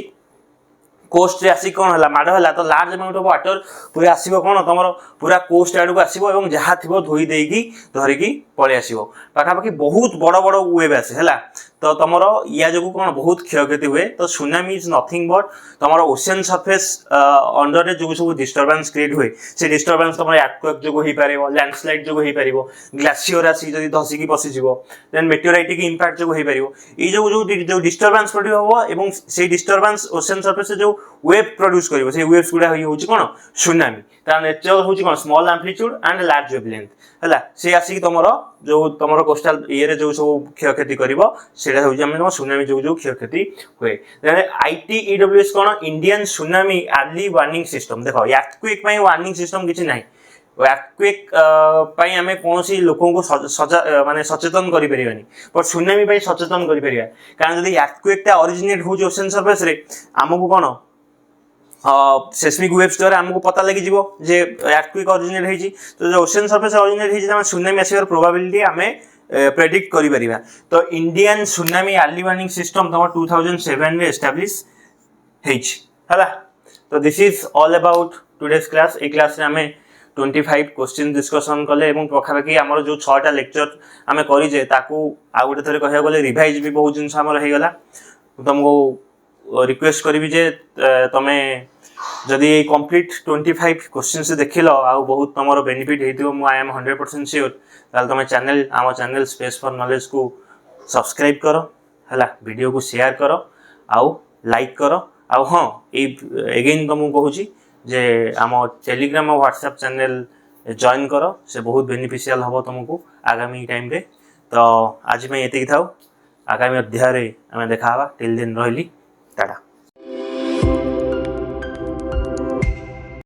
कोस्ट रे आसी कोन हला माडो हला तो लार्ज अमाउंट ऑफ वाटर पूरा आसीबो कोन तमरो पूरा कोस्ट आडू आसीबो एवं जहा थिबो धोई देकी धरिकी पळे आसीबो पाखा पाखी बहुत बड़ वेव आसे हला तो तमरो या जगु कोन बहुत क्षयक्षति हुए तो सुनामी इज नथिंग बट तमरो ओशन सरफेस अंडर रे जो सब डिस्टरबेंस क्रिएट हुए से डिस्टरबेंस तमरो अर्थक्वेक जो होई पारेबो लैंडस्लाइड जो होई पारेबो ग्लेशियर आसी जदी धसी की पसी जिवो देन मेटेओराइटिक इंपैक्ट जो होई पारेबो ई जो डिस्टरबेंस प्रोड्यूस होबो एवं से डिस्टरबेंस ओशन सरफेस से जो वेव प्रोड्यूस करिवो से वेव्स गुडा होई कोन सुनामी ता नेचर होची कोन small amplitude and large wavelength हला से आसी तमरो जो तमरो कोस्टल ये रे जो सब क्षयक्षति करिवो सेटा होची हम सुनामी जो क्षयक्षति हुए देन आईटीईडब्ल्यूएस कोन Indian tsunami early warning system देखो अर्थक्वेक पई वार्निंग सिस्टम किछि नाही अर्थक्वेक पई हमें कोनसी लोकन को माने सचेतन करि परिबानी पर सुनामी पई सचेतन करि परिबा कारण जदी अर्थक्वेक ता ओरिजिनेट हो जो ओशन सरफेस रे हमकु कोन सेस्मिक वेव्स द्वारा हमको पता लगी जीवो जे अर्थक्वेक ओरिजिनेट हेजी तो जो ओशन सरफेस ओरिजिनेट हेजी त सुनामी आसीबार प्रोबेबिलिटी हमें प्रेडिक्ट करि परिबा तो Indian tsunami early warning system तम 2007 रे एस्टैब्लिश हेज हला तो this is all about today's class A class रे हमें 25 क्वेश्चन डिस्कशन कले एवं पखापाखि हमर जो 6टा लेक्चर हमें करि जे ताकू आ गोटे थरे कहया गले रिवाइज भी बहुत जिंस हमर हे गला तुमको रिक्वेस्ट करी जे तमे जदि कंप्लीट 25 क्वेश्चन से देखिलो आ बहुत तमरो बेनिफिट हेतियो मु आई एम 100% श्योर ताल तमे चैनल आम चैनल स्पेस फॉर नॉलेज को सब्सक्राइब करो हला वीडियो को शेयर करो आउ लाइक करो आ हां ए अगेन तुमको कहूची जे आम टेलीग्राम और व्हाट्सएप चैनल जॉइन करो से बहुत बेनिफिशियल हबो तुमको आगामी टाइम रे तो आज मैं एते थाउ आगामी अध्याय रे हमें देखावा टिल दिन रहली टाटा।